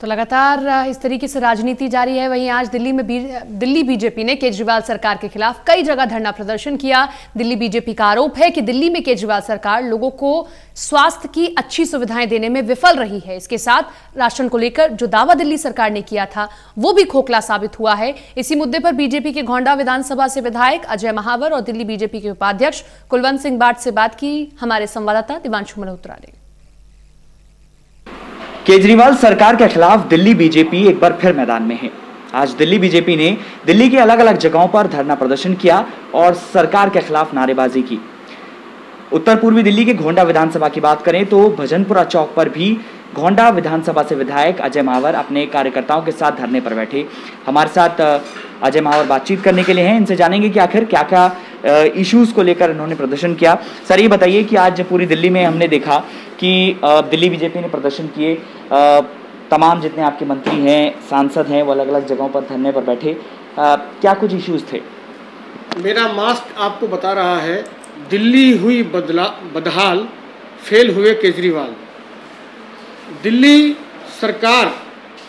तो लगातार इस तरीके से राजनीति जारी है। वहीं आज दिल्ली बीजेपी ने केजरीवाल सरकार के खिलाफ कई जगह धरना प्रदर्शन किया। दिल्ली बीजेपी का आरोप है कि दिल्ली में केजरीवाल सरकार लोगों को स्वास्थ्य की अच्छी सुविधाएं देने में विफल रही है। इसके साथ राशन को लेकर जो दावा दिल्ली सरकार ने किया था वो भी खोखला साबित हुआ है। इसी मुद्दे पर बीजेपी के गोंडा विधानसभा से विधायक अजय महावर और दिल्ली बीजेपी के उपाध्यक्ष कुलवंत सिंह बाट से बात की हमारे संवाददाता दिवांशु मल्होत्रा ने। केजरीवाल सरकार के खिलाफ दिल्ली बीजेपी एक बार फिर मैदान में है। आज दिल्ली बीजेपी ने दिल्ली के अलग अलग जगहों पर धरना प्रदर्शन किया और सरकार के खिलाफ नारेबाजी की। उत्तर पूर्वी दिल्ली के गोंडा विधानसभा की बात करें तो भजनपुरा चौक पर भी गोंडा विधानसभा से विधायक अजय महावर अपने कार्यकर्ताओं के साथ धरने पर बैठे। हमारे साथ अजय महावर बातचीत करने के लिए हैं। इनसे जानेंगे कि आखिर क्या क्या इश्यूज को लेकर इन्होंने प्रदर्शन किया। सर, ये बताइए कि आज पूरी दिल्ली में हमने देखा कि दिल्ली बीजेपी ने प्रदर्शन किए, तमाम जितने आपके मंत्री हैं, सांसद हैं, वो अलग अलग जगहों पर धरने पर बैठे। क्या कुछ इश्यूज थे? मेरा मास्क आपको बता रहा है, दिल्ली हुई बदहाल, फेल हुए केजरीवाल। दिल्ली सरकार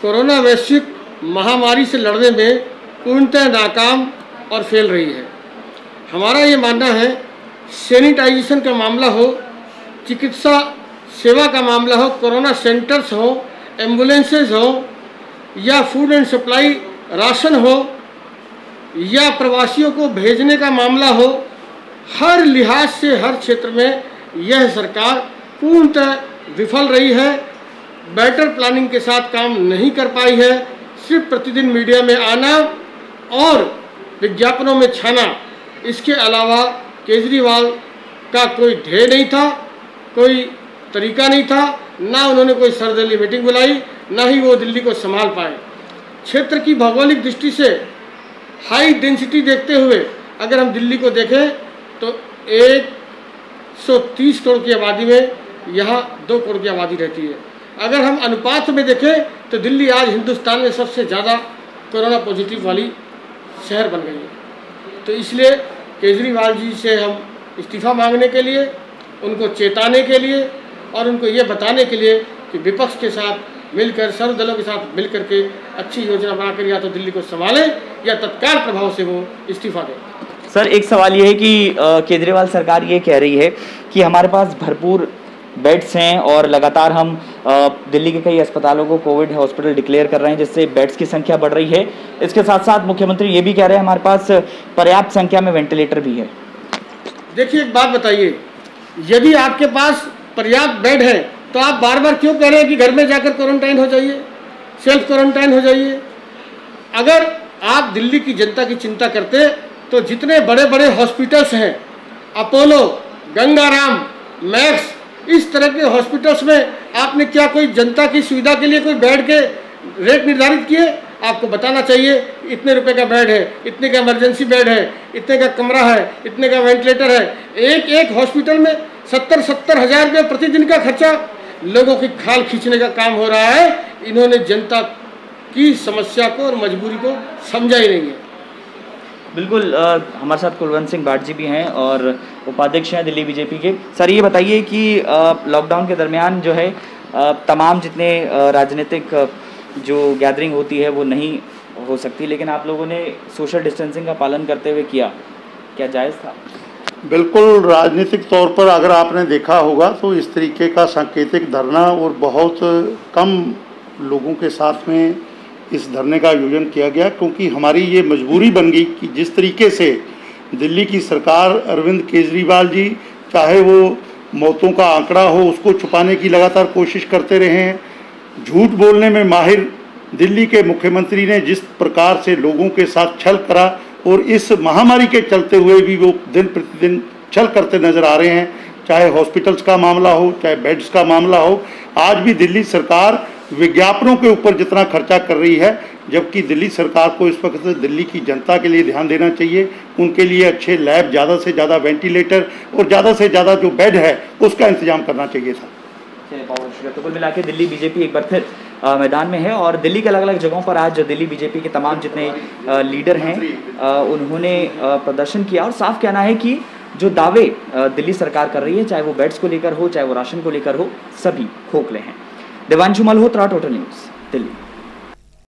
कोरोना वैश्विक महामारी से लड़ने में पूर्णतः नाकाम और फेल रही है। हमारा ये मानना है, सैनिटाइजेशन का मामला हो, चिकित्सा सेवा का मामला हो, कोरोना सेंटर्स हो, एम्बुलेंसेज हो, या फूड एंड सप्लाई राशन हो, या प्रवासियों को भेजने का मामला हो, हर लिहाज से हर क्षेत्र में यह सरकार पूर्णतः विफल रही है। बेटर प्लानिंग के साथ काम नहीं कर पाई है। सिर्फ प्रतिदिन मीडिया में आना और विज्ञापनों में छाना, इसके अलावा केजरीवाल का कोई ध्येय नहीं था, कोई तरीका नहीं था। ना उन्होंने कोई सर्वदलीय मीटिंग बुलाई, ना ही वो दिल्ली को संभाल पाए। क्षेत्र की भौगोलिक दृष्टि से हाई डेंसिटी देखते हुए अगर हम दिल्ली को देखें तो 130 करोड़ की आबादी में यहाँ 2 करोड़ की आबादी रहती है। अगर हम अनुपात में देखें तो दिल्ली आज हिंदुस्तान में सबसे ज़्यादा कोरोना पॉजिटिव वाली शहर बन गई है। तो इसलिए केजरीवाल जी से हम इस्तीफ़ा मांगने के लिए, उनको चेताने के लिए और उनको ये बताने के लिए कि विपक्ष के साथ मिलकर, सर्व दलों के साथ मिलकर के अच्छी योजना बनाकर या तो दिल्ली को संभालें या तत्काल प्रभाव से वो इस्तीफ़ा दें। सर, एक सवाल ये है कि केजरीवाल सरकार ये कह रही है कि हमारे पास भरपूर बेड्स हैं और लगातार हम दिल्ली के कई अस्पतालों को कोविड हॉस्पिटल डिक्लेयर कर रहे हैं, जिससे बेड्स की संख्या बढ़ रही है। इसके साथ साथ मुख्यमंत्री ये भी कह रहे हैं हमारे पास पर्याप्त संख्या में वेंटिलेटर भी है। देखिए, एक बात बताइए, यदि आपके पास पर्याप्त बेड है तो आप बार बार क्यों कह रहे हैं कि घर में जाकर क्वारंटाइन हो जाइए, सेल्फ क्वारंटाइन हो जाइए? अगर आप दिल्ली की जनता की चिंता करते तो जितने बड़े बड़े हॉस्पिटल्स हैं, अपोलो, गंगाराम, मैक्स, इस तरह के हॉस्पिटल्स में आपने क्या कोई जनता की सुविधा के लिए कोई बेड के रेट निर्धारित किए? आपको बताना चाहिए इतने रुपए का बेड है, इतने का इमरजेंसी बेड है, इतने का कमरा है, इतने का वेंटिलेटर है। एक हॉस्पिटल में 70 हज़ार रुपये प्रतिदिन का खर्चा, लोगों की खाल खींचने का काम हो रहा है। इन्होंने जनता की समस्या को और मजबूरी को समझा ही नहीं है। बिल्कुल, हमारे साथ कुलवंत सिंह बाट जी भी हैं और उपाध्यक्ष हैं दिल्ली बीजेपी के। सर, ये बताइए कि लॉकडाउन के दरमियान जो है तमाम जितने राजनीतिक जो गैदरिंग होती है वो नहीं हो सकती, लेकिन आप लोगों ने सोशल डिस्टेंसिंग का पालन करते हुए किया, क्या जायज़ था? बिल्कुल, राजनीतिक तौर पर अगर आपने देखा होगा तो इस तरीके का सांकेतिक धरना और बहुत कम लोगों के साथ में इस धरने का आयोजन किया गया, क्योंकि हमारी ये मजबूरी बन गई कि जिस तरीके से दिल्ली की सरकार, अरविंद केजरीवाल जी, चाहे वो मौतों का आंकड़ा हो उसको छुपाने की लगातार कोशिश करते रहे हैं। झूठ बोलने में माहिर दिल्ली के मुख्यमंत्री ने जिस प्रकार से लोगों के साथ छल करा और इस महामारी के चलते हुए भी वो दिन प्रतिदिन छल करते नजर आ रहे हैं, चाहे हॉस्पिटल्स का मामला हो, चाहे बेड्स का मामला हो। आज भी दिल्ली सरकार विज्ञापनों के ऊपर जितना खर्चा कर रही है, जबकि दिल्ली सरकार को इस वक्त दिल्ली की जनता के लिए ध्यान देना चाहिए। उनके लिए अच्छे लैब, ज़्यादा से ज़्यादा वेंटिलेटर और ज़्यादा से ज़्यादा जो बेड है उसका इंतजाम करना चाहिए था। तो कुल मिला के दिल्ली बीजेपी एक बार फिर मैदान में है और दिल्ली के अलग अलग जगहों पर आज दिल्ली बीजेपी के तमाम जितने लीडर हैं उन्होंने प्रदर्शन किया और साफ कहना है कि जो दावे दिल्ली सरकार कर रही है, चाहे वो बेड्स को लेकर हो, चाहे वो राशन को लेकर हो, सभी खोखले हैं। Divanshu Malhotra, total news. दिल्ली।